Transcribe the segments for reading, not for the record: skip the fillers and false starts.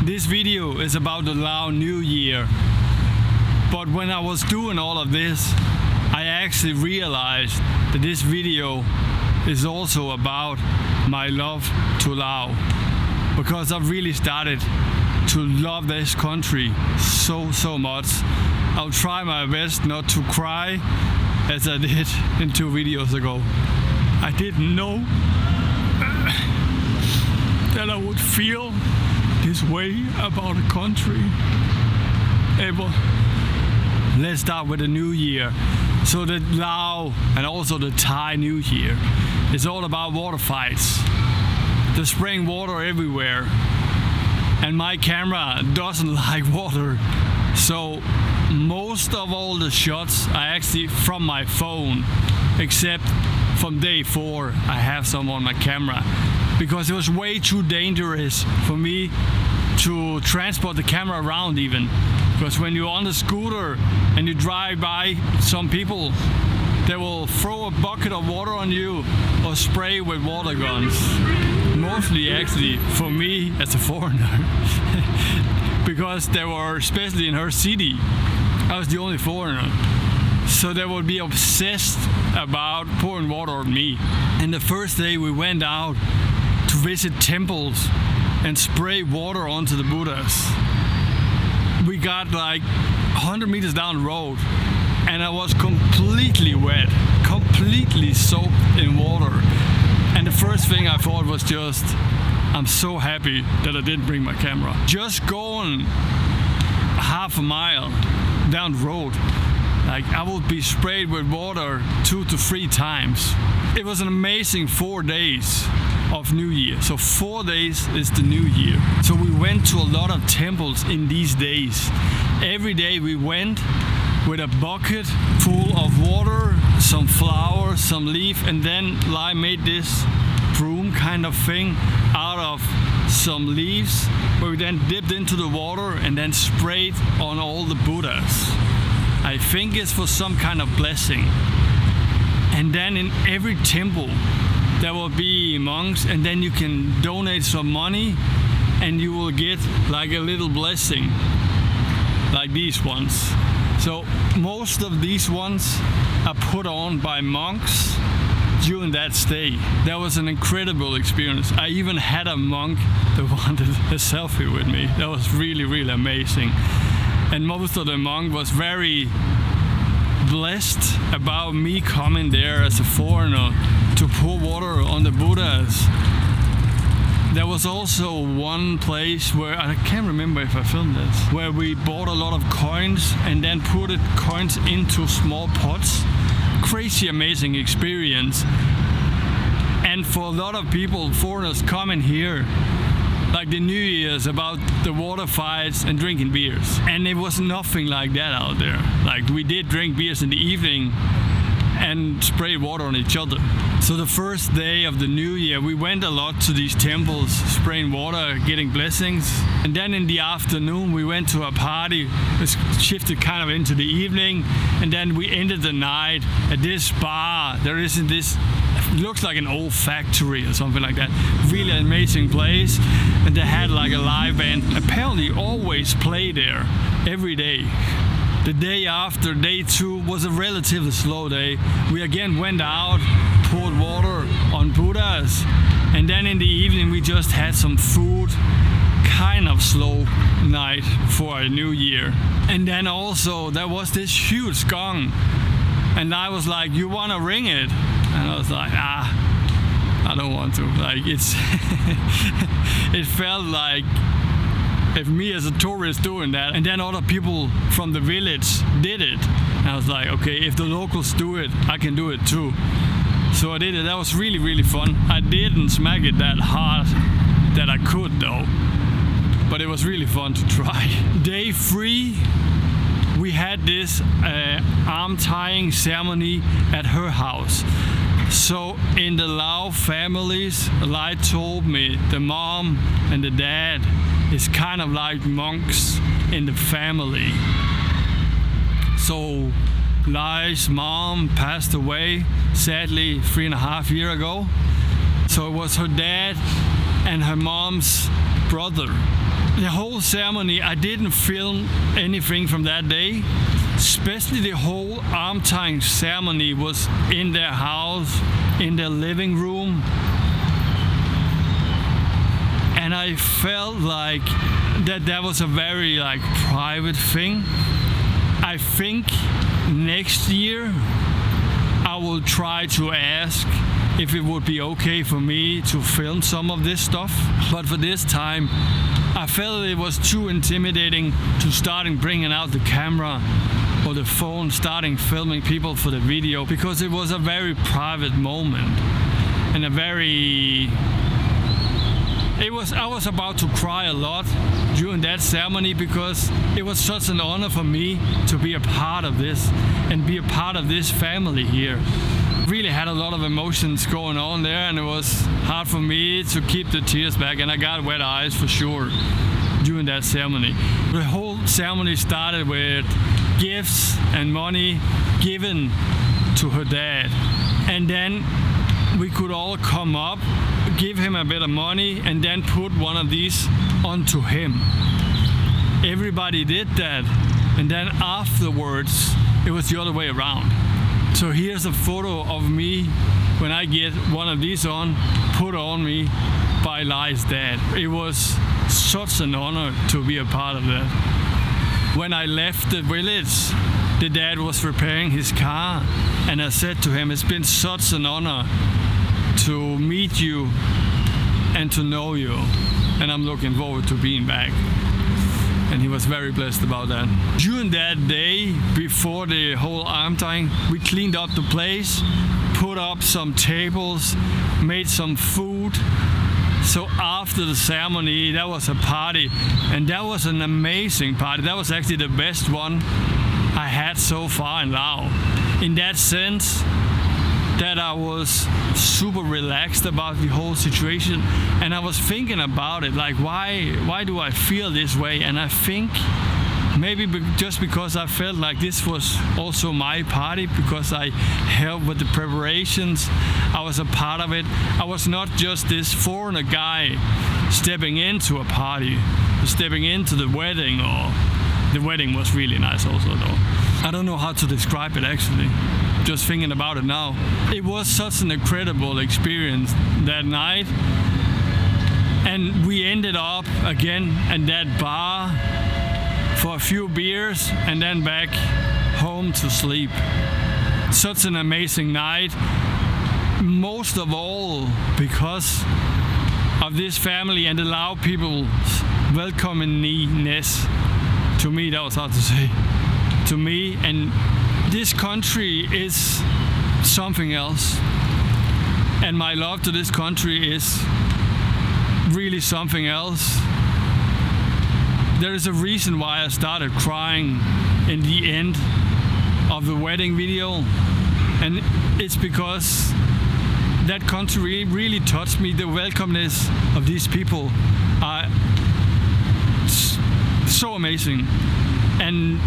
This video is about the Lao New Year. But when I was doing all of this, I actually realized that this video is also about my love to Laos. Because I've really started to love this country so much. I'll try my best not to cry as I did in 2 videos ago. I didn't know that I would feel this way about a country ever. Let's start with the New Year. So the Lao and also the Thai New Year is all about water fights. They're spraying water everywhere. And my camera doesn't like water. So most of all the shots are actually from my phone, except from day 4 I have some on my camera, because it was way too dangerous for me to transport the camera around even. Because when you're on the scooter and you drive by some people, they will throw a bucket of water on you or spray with water guns. Mostly actually for me as a foreigner. Because they were, especially in her city, I was the only foreigner. So they would be obsessed about pouring water on me. And the first day we went out to visit temples and spray water onto the Buddhas. We got like 100 meters down the road and I was completely wet, completely soaked in water. And the first thing I thought was just, I'm so happy that I didn't bring my camera. Just going half a mile down the road, like I would be sprayed with water 2 to 3 times. It was an amazing 4 days of New Year. So 4 days is the New Year. So we went to a lot of temples in these days. Every day we went with a bucket full of water, some flowers, some leaf, and then Lai made this broom kind of thing out of some leaves, where we then dipped into the water and then sprayed on all the Buddhas. I think it's for some kind of blessing. And then in every temple there will be monks, and then you can donate some money and you will get like a little blessing, like these ones. So most of these ones are put on by monks during that stay. That was an incredible experience. I even had a monk that wanted a selfie with me. That was really amazing. And most of the monk was very blessed about me coming there as a foreigner to pour water on the Buddhas. There was also one place where, I can't remember if I filmed this, where we bought a lot of coins and then put coins into small pots. Crazy amazing experience. And for a lot of people, foreigners coming here, like the New Year's about the water fights and drinking beers. And it was nothing like that out there. Like we did drink beers in the evening and spray water on each other. So the first day of the New Year, we went a lot to these temples, spraying water, getting blessings. And then in the afternoon, we went to a party. It shifted kind of into the evening. And then we ended the night at this bar. There isn't this, it looks like an old factory or something like that. Really amazing place. And they had like a live band. Apparently always play there every day. The day after, day 2, was a relatively slow day. We again went out, poured water on Buddhas, and then in the evening we just had some food. Kind of slow night for a New Year. And then also there was this huge gong, and I was like, you wanna ring it? And I was like, I don't want to. Like it's it felt like if me as a tourist doing that, and then other people from the village did it. And I was like, okay, if the locals do it, I can do it too. So I did it. That was really fun. I didn't smack it that hard that I could though, but it was really fun to try. Day 3, we had this arm tying ceremony at her house. So in the Lao families, Lai told me the mom and the dad is kind of like monks in the family. So Lai's mom passed away, sadly, 3.5 years ago. So it was her dad and her mom's brother The whole ceremony, I didn't film anything from that day. Especially the whole arm tying ceremony was in their house, in their living room. And I felt like that was a very like private thing. I think next year I will try to ask if it would be okay for me to film some of this stuff. But for this time, I felt it was too intimidating to starting bringing out the camera or the phone, starting filming people for the video, because it was a very private moment and I was about to cry a lot during that ceremony because it was such an honor for me to be a part of this and be a part of this family here. Really had a lot of emotions going on there, and it was hard for me to keep the tears back, and I got wet eyes for sure during that ceremony. The whole ceremony started with gifts and money given to her dad, and then we could all come up, give him a bit of money, and then put one of these onto him. Everybody did that, and then afterwards it was the other way around. So here's a photo of me when I get one of these put on me by Alyd's dad. It was such an honor to be a part of that. When I left the village, the dad was repairing his car, and I said to him, it's been such an honor to meet you and to know you, and I'm looking forward to being back. And he was very blessed about that. During that day, before the whole arm tying, we cleaned up the place, put up some tables, made some food. So after the ceremony, that was a party, and that was an amazing party. That was actually the best one I had so far in Laos. In that sense, that I was super relaxed about the whole situation, and I was thinking about it, like why do I feel this way? And I think maybe just because I felt like this was also my party, because I helped with the preparations, I was a part of it. I was not just this foreigner guy stepping into a party, stepping into the wedding. Or the wedding was really nice also though. I don't know how to describe it actually. Just thinking about it now. It was such an incredible experience that night. And we ended up again at that bar for a few beers and then back home to sleep. Such an amazing night. Most of all because of this family and the Lao people's welcomingness. To me, that was hard to say. To me, and this country is something else, and my love to this country is really something else. There is a reason why I started crying in the end of the wedding video, and it's because that country really touched me. The welcomeness of these people are so amazing, and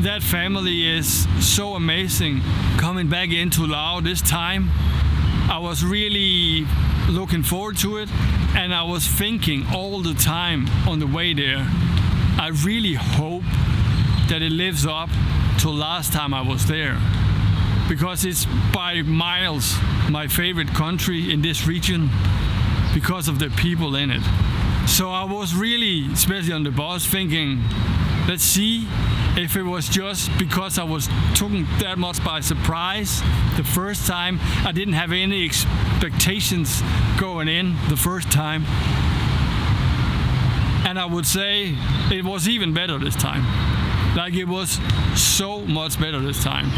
that family is so amazing. Coming back into Laos this time, I was really looking forward to it, and I was thinking all the time on the way there, I really hope that it lives up to last time I was there, because it's by miles my favorite country in this region because of the people in it. So I was really, especially on the bus, thinking, let's see if it was just because I was taken that much by surprise the first time. I didn't have any expectations going in the first time. And I would say it was even better this time. Like, it was so much better this time.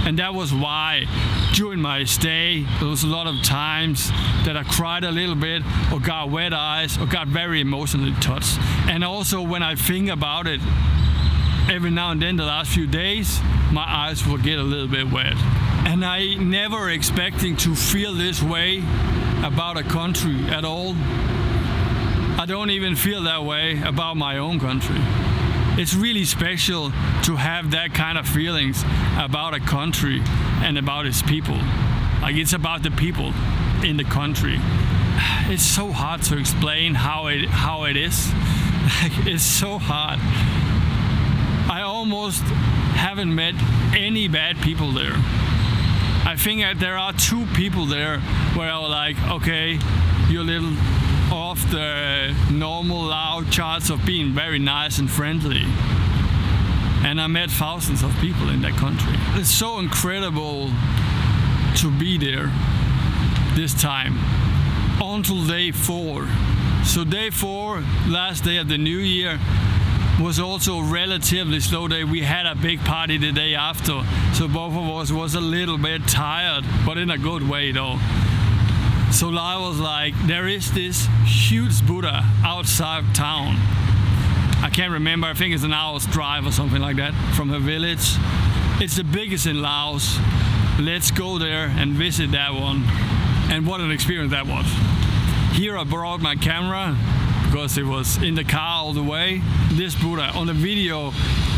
And that was why during my stay, there was a lot of times that I cried a little bit, or got wet eyes, or got very emotionally touched. And also when I think about it, every now and then the last few days, my eyes will get a little bit wet. And I never expecting to feel this way about a country at all. I don't even feel that way about my own country. It's really special to have that kind of feelings about a country and about its people. Like, it's about the people in the country. It's so hard to explain how it is. It's so hard. I almost haven't met any bad people there. I think that there are 2 people there where I was like, okay, you're a little off the normal Lao charts of being very nice and friendly. And I met thousands of people in that country. It's so incredible to be there this time until day 4. So day 4, last day of the new year, was also a relatively slow day. We had a big party the day after, so both of us was a little bit tired, but in a good way though. So I was like, there is this huge Buddha outside town. I can't remember, I think it's an hour's drive or something like that from her village. It's the biggest in Laos. Let's go there and visit that one. And what an experience that was. Here I brought my camera because it was in the car all the way. This Buddha on the video,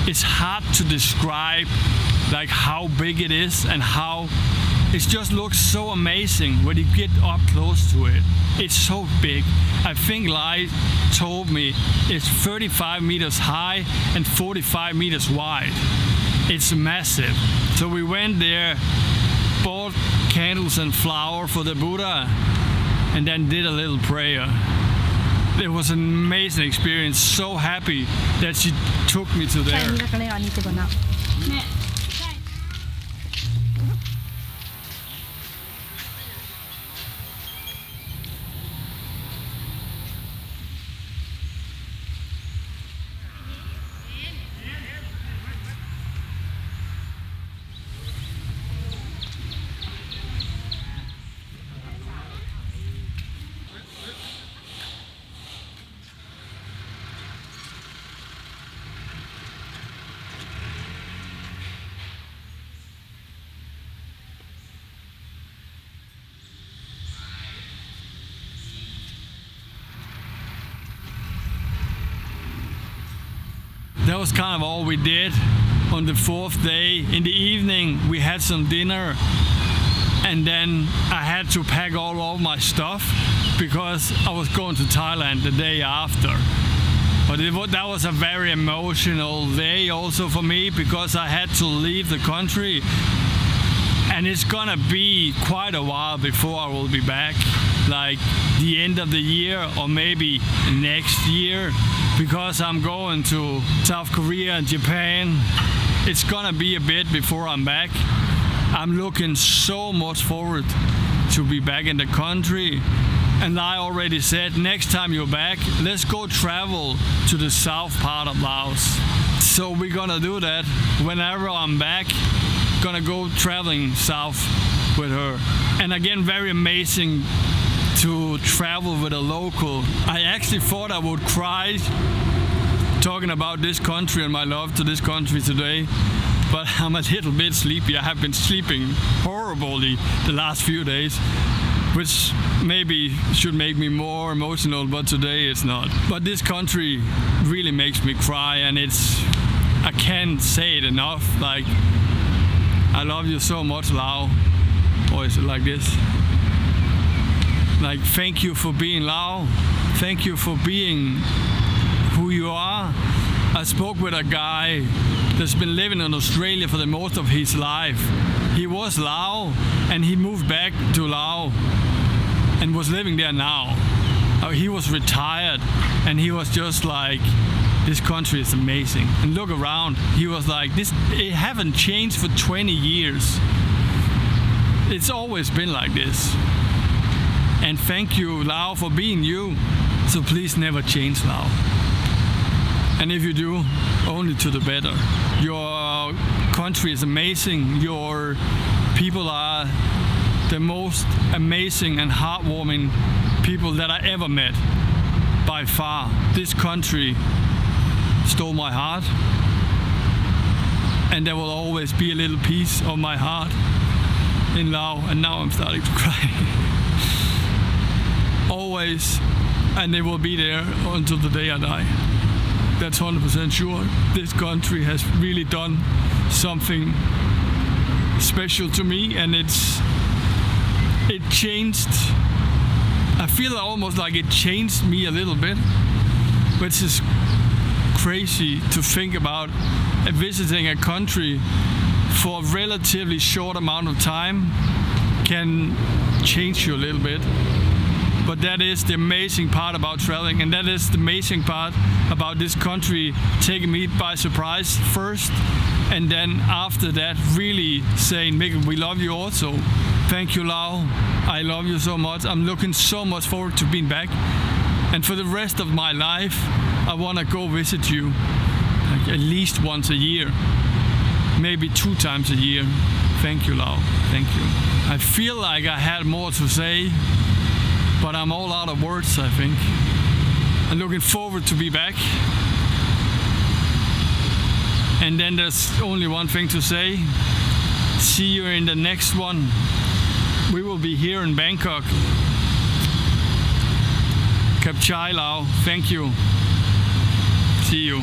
it's hard to describe like how big it is and how it just looks so amazing when you get up close to it. It's so big. I think Alyd told me it's 35 meters high and 45 meters wide. It's massive. So we went there, bought candles and flour for the Buddha, and then did a little prayer. It was an amazing experience. So happy that she took me to there. That was kind of all we did on the 4th day. In the evening we had some dinner, and then I had to pack all of my stuff because I was going to Thailand the day after. But that was a very emotional day also for me because I had to leave the country, and it's gonna be quite a while before I will be back, like the end of the year or maybe next year, because I'm going to South Korea and Japan. It's gonna be a bit before I'm back. I'm looking so much forward to be back in the country. And I already said, next time you're back, let's go travel to the south part of Laos. So we're gonna do that. Whenever I'm back, gonna go traveling south with her. And again, very amazing to travel with a local. I actually thought I would cry talking about this country and my love to this country today, but I'm a little bit sleepy. I have been sleeping horribly the last few days, which maybe should make me more emotional, but today it's not. But this country really makes me cry, and I can't say it enough. Like, I love you so much, Lao. Or is it like this? Like, thank you for being Lao. Thank you for being who you are. I spoke with a guy that's been living in Australia for the most of his life. He was Lao and he moved back to Laos and was living there now. He was retired and he was just like, this country is amazing. And look around, he was like, it haven't changed for 20 years. It's always been like this. And thank you, Lao, for being you. So please never change Lao. And if you do, only to the better. Your country is amazing. Your people are the most amazing and heartwarming people that I ever met, by far. This country stole my heart, and there will always be a little piece of my heart in Laos, and now I'm starting to cry. Always, and they will be there until the day I die. That's 100% sure. This country has really done something special to me, and it changed. I feel almost like it changed me a little bit. which is crazy to think about. Visiting a country for a relatively short amount of time can change you a little bit. But that is the amazing part about traveling, and that is the amazing part about this country taking me by surprise first, and then after that really saying, Mikkel, we love you also. Thank you, Laos. I love you so much. I'm looking so much forward to being back. And for the rest of my life, I want to go visit you like at least once a year, maybe 2 times a year. Thank you, Laos. Thank you. I feel like I had more to say, but I'm all out of words, I think. I'm looking forward to be back. And then there's only one thing to say. See you in the next one. We will be here in Bangkok. Kap Chai, Lao. Thank you. See you.